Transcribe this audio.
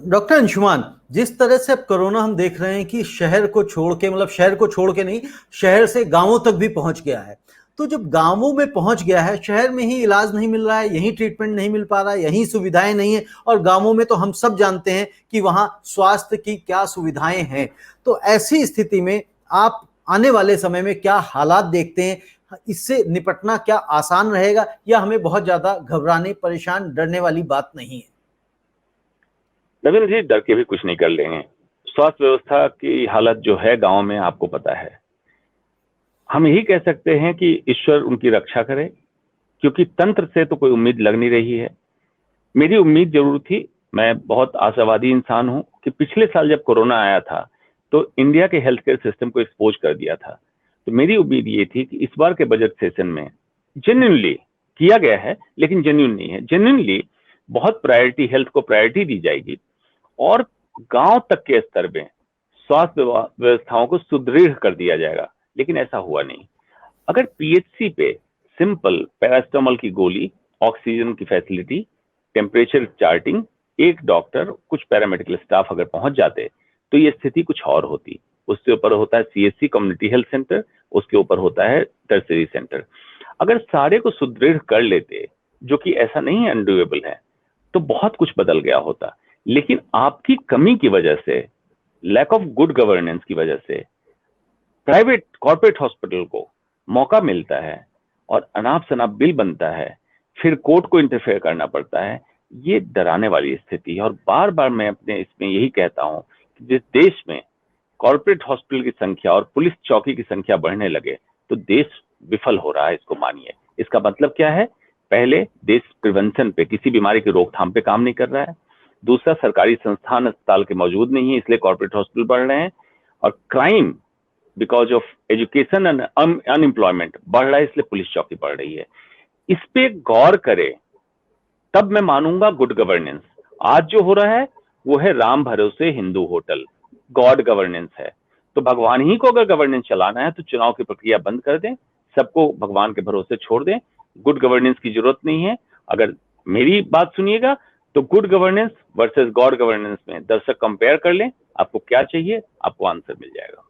Doctor Anshuman, जिस तरह से अब कोरोना हम देख रहे हैं कि शहर को छोड़ के, मतलब शहर को छोड़ के नहीं, शहर से गांवों तक भी पहुंच गया है। तो जब गांवों में पहुंच गया है, शहर में ही इलाज नहीं मिल रहा है, यहीं ट्रीटमेंट नहीं मिल पा रहा है, यहीं सुविधाएं नहीं है, और गांवों में तो हम सब जानते हैं कि वहां स्वास्थ्य की क्या सुविधाएं हैं। तो ऐसी स्थिति में आप आने वाले समय में क्या हालात देखते हैं? इससे निपटना क्या आसान रहेगा, या हमें बहुत ज्यादा घबराने, परेशान, डरने वाली बात नहीं है? नवीन जी, डर के भी कुछ नहीं कर लेंगे। स्वास्थ्य व्यवस्था की हालत जो है गांव में, आपको पता है। हम यही कह सकते हैं कि ईश्वर उनकी रक्षा करे, क्योंकि तंत्र से तो कोई उम्मीद लग नहीं रही है। मेरी उम्मीद जरूर थी, मैं बहुत आशावादी इंसान हूं, कि पिछले साल जब कोरोना आया था तो इंडिया के हेल्थ केयर सिस्टम को एक्सपोज कर दिया था। तो मेरी उम्मीद ये थी कि इस बार के बजट सेशन में जेन्युइनली किया गया है, लेकिन जेन्युइन नहीं है, जेन्युइनली बहुत प्रायोरिटी, हेल्थ को प्रायोरिटी दी जाएगी और गांव तक के स्तर में स्वास्थ्य व्यवस्थाओं को सुदृढ़ कर दिया जाएगा। लेकिन ऐसा हुआ नहीं। अगर पीएचसी पे सिंपल पैरास्टामोल की गोली, ऑक्सीजन की फैसिलिटी, टेम्परेचर चार्टिंग, एक डॉक्टर, कुछ पैरामेडिकल स्टाफ अगर पहुंच जाते तो ये स्थिति कुछ और होती। उसके ऊपर होता है सीएचसी, कम्युनिटी हेल्थ सेंटर, उसके ऊपर होता है टर्सरी सेंटर। अगर सारे को सुदृढ़ कर लेते, जो कि ऐसा नहीं है, अनडूएबल है, तो बहुत कुछ बदल गया होता। लेकिन आपकी कमी की वजह से, लैक ऑफ गुड गवर्नेंस की वजह से प्राइवेट कॉर्पोरेट हॉस्पिटल को मौका मिलता है और अनाप शनाप बिल बनता है, फिर कोर्ट को इंटरफेयर करना पड़ता है। ये डराने वाली स्थिति है। और बार बार मैं अपने इसमें यही कहता हूं कि जिस देश में कॉर्पोरेट हॉस्पिटल की संख्या और पुलिस चौकी की संख्या बढ़ने लगे तो देश विफल हो रहा है, इसको मानिए। इसका मतलब क्या है? पहले, देश प्रिवेंशन पे, किसी बीमारी की रोकथाम पे काम नहीं कर रहा है। दूसरा, सरकारी संस्थान अस्पताल के मौजूद नहीं है, इसलिए कॉर्पोरेट हॉस्पिटल बढ़ रहे हैं। और crime because of education and unemployment बढ़ रहा है, इसलिए पुलिस चौकी बढ़ रही है। इस पे गौर करे, तब मैं मानूंगा गुड गवर्नेंस। आज जो हो रहा है वो है राम भरोसे हिंदू होटल, गॉड गवर्नेंस है। तो भगवान ही को अगर गवर्नेंस चलाना है तो चुनाव की प्रक्रिया बंद कर दें, सबको भगवान के भरोसे छोड़ दें। गुड गवर्नेंस की जरूरत नहीं है। अगर मेरी बात सुनिएगा तो good governance versus God governance में दर्शक कंपेयर कर लें, आपको क्या चाहिए, आपको आंसर मिल जाएगा।